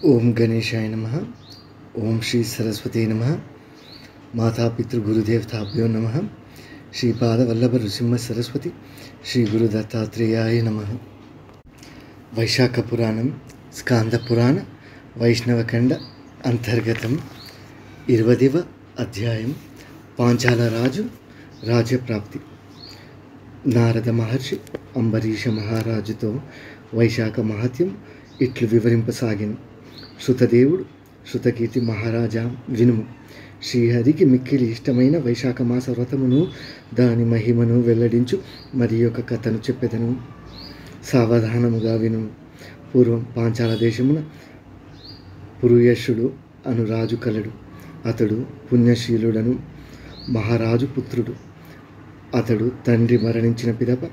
ఓం గణేశాయ నమః. ఓం శ్రీ సరస్వతీ నమః. మాతాపితృగురుదేవతాభ్యో నమః. శ్రీపాదవల్లభ నృసింహ సరస్వతి శ్రీ గురు దత్తాత్రేయాయ నమః. వైశాఖ పురాణం స్కాంద పురాణ వైష్ణవఖండ అంతర్గతం 20వ అధ్యాయం పాంచాల రాజు రాజ్యప్రాప్తి. నారద మహర్షి అంబరీష మహారాజుతో వైశాఖ మహత్యం ఇట్లు వివరింపసాగిను. శృతదేవుడు శృతకీర్తి మహారాజా వినుము. శ్రీహరికి మిక్కిలి ఇష్టమైన వైశాఖ మాస వ్రతమును దాని మహిమను వెల్లడించు మరి ఒక కథను చెప్పెదను. సావధానముగా వినుము. పూర్వం పాంచాల దేశమున పురుయశుడు అను రాజు కలడు. అతడు పుణ్యశీలుడను మహారాజు పుత్రుడు. అతడు తండ్రి మరణించిన పిదప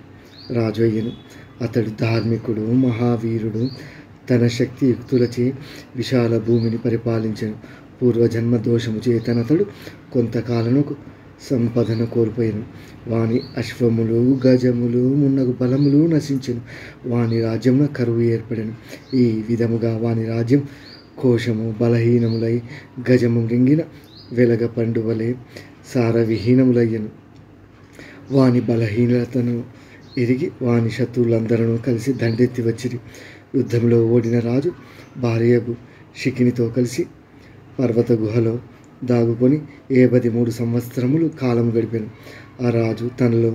రాజు అయ్యను. అతడు ధార్మికుడు, మహావీరుడు. తన శక్తి యుక్తులచే విశాల భూమిని పరిపాలించెను. పూర్వజన్మ దోషము చేతనతడు కొంతకాలముకు సంపదను కోల్పోయాను. వాని అశ్వములు, గజములు, మున్నగు బలములు నశించెను. వాని రాజ్యమున కరువు ఏర్పడెను. ఈ విధముగా వాని రాజ్యం కోశము బలహీనములై గజము రింగిన వెలగ పండువలే సారవిహీనములయ్యను. వాని బలహీనతను ఎరిగి వాని శత్రువులందరూ కలిసి దండెత్తి వచ్చిరి. యుద్ధంలో ఓడిన రాజు భార్యకు శిఖినితో కలిసి పర్వత గుహలో దాగుకొని 73 సంవత్సరములు కాలం గడిపాను. ఆ రాజు తనలో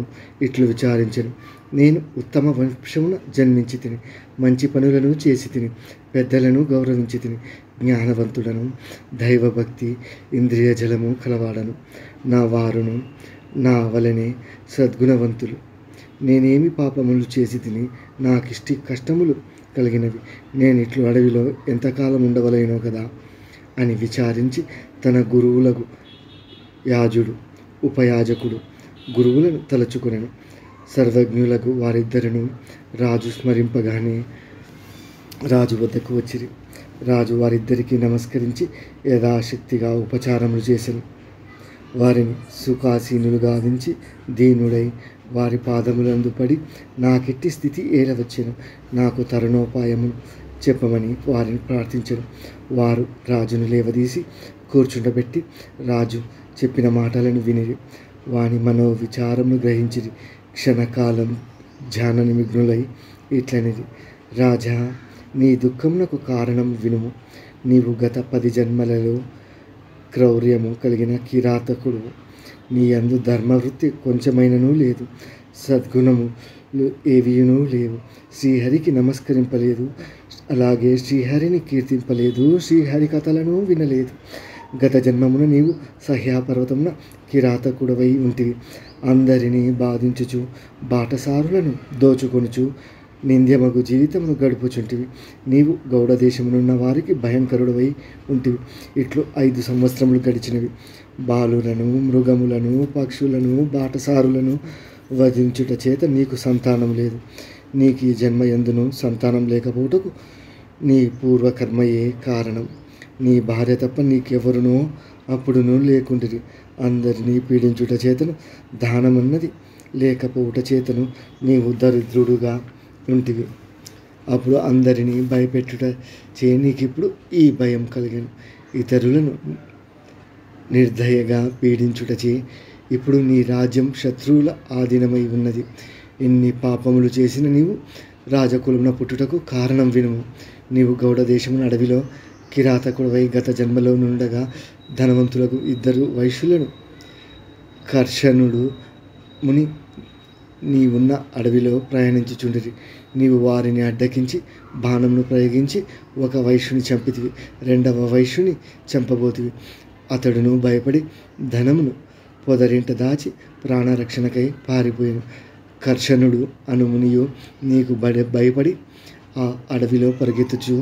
ఇట్లు విచారించెను. నేను ఉత్తమ వంశమున జన్మించి తిని, మంచి పనులను చేసి తిని, పెద్దలను గౌరవించి తిని, జ్ఞానవంతుడను, దైవభక్తి ఇంద్రియ జలము కలవాడను. నా వారును నా వలనే సద్గుణవంతులు. నేనేమి పాపములు చేసి తిని నాకిష్టి కష్టములు కలిగినవి. నేను ఇట్లు అడవిలో ఎంతకాలం ఉండవలేనో కదా అని విచారించి తన గురువులకు యాజుడు ఉపయాజకుడు గురువులను తలచుకొనెను. సర్వజ్ఞులకు వారిద్దరును రాజు స్మరింపగానే రాజు వద్దకు వచ్చిరి. రాజు వారిద్దరికీ నమస్కరించి యథాశక్తిగా ఉపచారములు చేసెను. వారిని సుఖాసీనులుగా గావించి దీనుడై వారి పాదములందు పడి నాకెట్టి స్థితి ఏలవచ్చెను, నాకు తరుణోపాయము చెప్పమని వారిని ప్రార్థించెను. వారు రాజును లేవదీసి కూర్చుండబెట్టి రాజు చెప్పిన మాటలను వినిరి. వాని మనోవిచారమును గ్రహించిరి. క్షణకాలం ధ్యాన నిమగ్నులై ఇట్లనిది. రాజా, నీ దుఃఖమునకు కారణం వినుము. నీవు గత 10 జన్మలలో క్రౌర్యము కలిగిన కిరాతకుడు. నీ యందు ధర్మవృత్తి కొంచెమైనను లేదు. సద్గుణములు ఏవియునూ లేవు. శ్రీహరికి నమస్కరింపలేదు. అలాగే శ్రీహరిని కీర్తింపలేదు. శ్రీహరి కథలను వినలేదు. గత జన్మమున నీవు సహ్యాపర్వతమున కిరాతకుడవై ఉంటివి. అందరినీ బాధించుచు బాటసారులను దోచుకొనుచు నింద్యమగు జీవితమును గడుపుచుంటివి. నీవు గౌడ దేశమునున్న వారికి భయంకరుడవై ఉంటివి. ఇట్లు 5 సంవత్సరములు గడిచినవి. బాలులను, మృగములను, పక్షులను, బాటసారులను వధించుట చేత నీకు సంతానం లేదు. నీకు ఈ జన్మ యందును సంతానం లేకపోవటకు నీ పూర్వకర్మయే కారణం. నీ భార్య తప్ప నీకెవరునో అప్పుడును లేకుండిరి. అందరినీ పీడించుట చేతను దానమన్నది లేకపోవుట చేతను నీవు దరిద్రుడుగా ఉంటివి. అప్పుడు అందరినీ భయపెట్టుట చే నీకిప్పుడు ఈ భయం కలిగను. ఇతరులను నిర్దయగా పీడించుటచే ఇప్పుడు నీ రాజ్యం శత్రువుల ఆధీనమై ఉన్నది. ఎన్ని పాపములు చేసిన నీవు రాజకులమున పుట్టుటకు కారణం వినుము. నీవు గౌడ దేశమున అడవిలో కిరాతకుడవై గత జన్మలో నుండగా ధనవంతులకు 2 వైశ్యులను కర్షణుడు ముని నీవున్న అడవిలో ప్రయాణించుచుండిరి. నీవు వారిని అడ్డగించి బాణమును ప్రయోగించి ఒక వైశ్యుని చంపితివి. 2వ వైశ్యుని చంపబోతివి. అతడును భయపడి ధనమును పొదరింట దాచి ప్రాణరక్షణకై పారిపోయాను. కర్షణుడు అను మునియు నీకు భయపడి ఆ అడవిలో పరిగెత్తుచు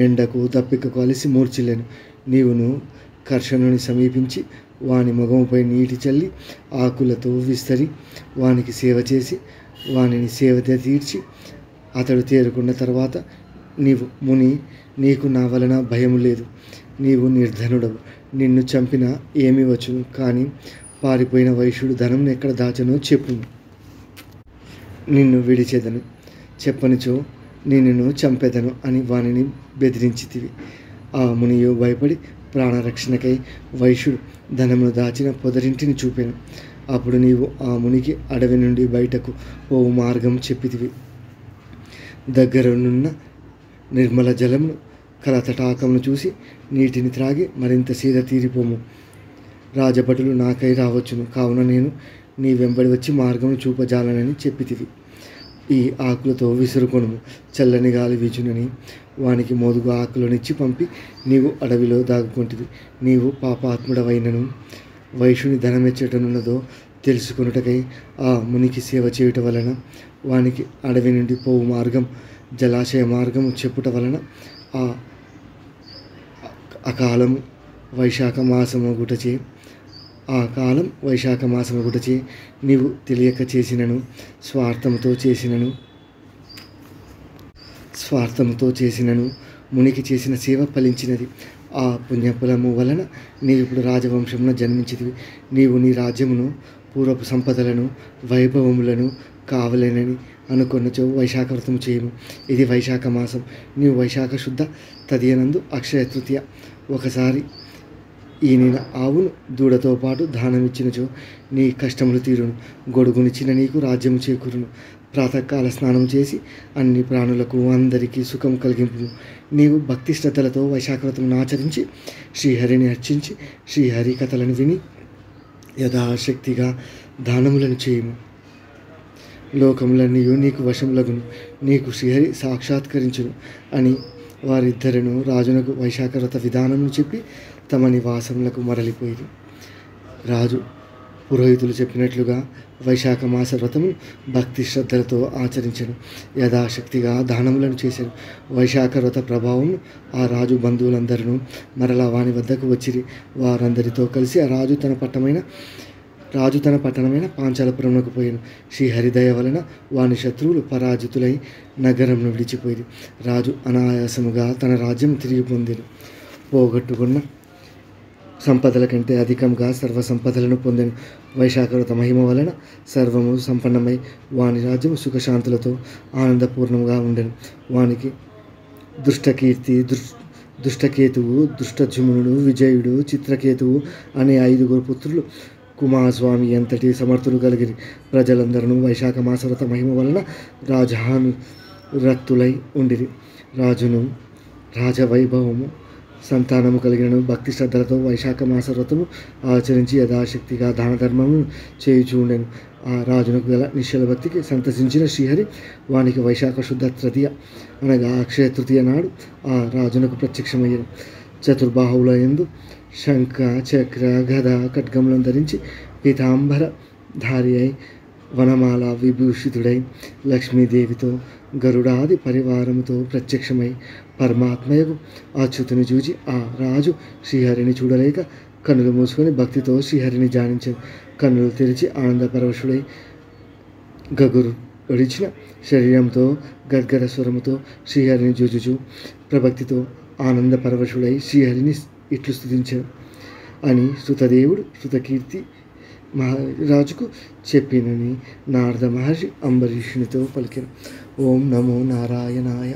ఎండకు దప్పికకు అలసి మూర్చిల్లాను. నీవును కర్షణుని సమీపించి వాని ముఖముపై నీటి చల్లి ఆకులతో విస్తరి వానికి సేవ చేసి వానిని సేవ తీర్చి అతడు తేరుకున్న తర్వాత నీవు ముని, నీకు నా వలన భయము లేదు. నీవు నిర్ధనుడవు. నిన్ను చంపిన ఏమి వచ్చును. కానీ పారిపోయిన వైశ్యుడు ధనం ఎక్కడ దాచనో చెప్పు, నిన్ను విడిచెదను. చెప్పనిచో నిన్ను చంపెదను అని వానిని బెదిరించితివి. ఆ మునియు భయపడి ప్రాణరక్షణకై వైశ్యుడు ధనమును దాచిన పొదరింటిని చూపాను. అప్పుడు నీవు ఆ మునికి అడవి నుండి బయటకు పోవు మార్గం చెప్పితివి. దగ్గరనున్న నిర్మల జలమును కల తటాకమును చూసి నీటిని త్రాగి మరింత సీద తీరిపోము. రాజభటులు నాకై రావచ్చును, కావున నేను నీ వెంబడి వచ్చి మార్గమును చూపజాలనని చెప్పితివి. ఈ ఆకులతో విసురుకొనుము, చల్లని గాలి వీచునని వానికి మోదుగు ఆకులనిచ్చి పంపి నీవు అడవిలో దాగుకొంటివి. నీవు పాపాత్ముడవైనను వైశ్యుని ధనమెచ్చటనున్నదో తెలుసుకొనుటకై ఆ మునికి సేవ చేయుట వలన వానికి అడవి నుండి పోవు మార్గం జలాశయ మార్గము చెప్పుట వలన ఆ కాలం వైశాఖ మాసము గుటచే నీవు తెలియక చేసినను స్వార్థముతో చేసినను మునికి చేసిన సేవ ఫలించినది. ఆ పుణ్యఫలము వలన నీవిప్పుడు రాజవంశమున జన్మించితివి. నీవు నీ రాజ్యమును పూర్వపు సంపదలను వైభవములను కావలేనని అనుకొన్నచో వైశాఖ వ్రతము చేయము. ఇది వైశాఖ మాసం. నీవు వైశాఖ శుద్ధ తదియనందు అక్షయ తృతీయ ఒకసారి ఈనిన ఆవును దూడతో పాటు దానమిచ్చినచో నీ కష్టములు తీరును. గొడుగునిచ్చిన నీకు రాజ్యము చేకూరును. ప్రాతకాల స్నానం చేసి అన్ని ప్రాణులకు అందరికీ సుఖం కలిగింపు. నీవు భక్తి శ్రద్ధలతో వైశాఖ వ్రతమును ఆచరించి శ్రీహరిని అర్చించి శ్రీహరి కథలను విని యథాశక్తిగా దానములను చేయము. లోకములన్నీ నీకు వశములగును. నీకు శ్రీహరి సాక్షాత్కరించును అని వారిద్దరును రాజునకు వైశాఖ వ్రత విధానమును చెప్పి తమ నివాసములకు మరలిపోయి రాజు పురోహితులు చెప్పినట్లుగా వైశాఖ మాస వ్రతమును భక్తి శ్రద్ధలతో ఆచరించను. యథాశక్తిగా దానములను చేశాను. వైశాఖ వ్రత ప్రభావమును ఆ రాజు బంధువులందరూ మరలా వాని వద్దకు వచ్చిరి. వారందరితో కలిసి ఆ రాజు తన పట్టణమైన పాంచాలపురమునకు పోయాను. శ్రీహరిదయ వలన వాని శత్రువులు పరాజితులై నగరంను విడిచిపోయి రాజు అనాయాసముగా తన రాజ్యం తిరిగి పొందెను. పోగొట్టుకున్న సంపదల కంటే అధికంగా సర్వ సంపదలను పొందెను. వైశాఖ వ్రత మహిమ వలన సర్వము సంపన్నమై వాని రాజ్యము సుఖశాంతులతో ఆనందపూర్ణంగా ఉండెను. వానికి దుష్టకేతువు, దుష్టజుమ్నుడు, విజయుడు, చిత్రకేతువు అనే 5 పుత్రులు కుమారస్వామి ఎంతటి సమర్థులు కలిగిరి. ప్రజలందరూ వైశాఖ మాసవ్రత మహిమ వలన రాజానురక్తులై ఉండిరి. రాజును రాజవైభవము సంతానము కలిగినను భక్తి శ్రద్ధలతో వైశాఖ మాస వ్రతము ఆచరించి యథాశక్తిగా దాన ధర్మము చేయుచూ ఉండెను. ఆ రాజునకు గల నిశ్చల భక్తికి సంతసించిన శ్రీహరి వానికి వైశాఖ శుద్ధ తృతీయ అనగా అక్షయ తృతీయ నాడు ఆ రాజునకు ప్రత్యక్షమయ్యాను. చతుర్బాహువుల యందు శంఖ, చక్ర, గద, ఖడ్గములను ధరించి పీతాంబర ధారి అయి వనమాల విభూషితుడై లక్ష్మీదేవితో గరుడాది పరివారముతో ప్రత్యక్షమై పరమాత్మయకు అచ్యుతుని చూచి ఆ రాజు శ్రీహరిని చూడలేక కన్నులు మూసుకొని భక్తితో శ్రీహరిని ధ్యానించాను. కన్నులు తెరిచి ఆనందపరవశుడై గగురు ఒడిచిన శరీరంతో గద్గర స్వరముతో శ్రీహరిని చూచుచు ప్రభక్తితో ఆనందపరవశుడై శ్రీహరిని ఇట్లు స్తుతించాను అని శృతదేవుడు శృతకీర్తి మహారాజుకు చెప్పినని నారద మహర్షి అంబరీషునితో పలికెను. ఓం నమో నారాయణాయ.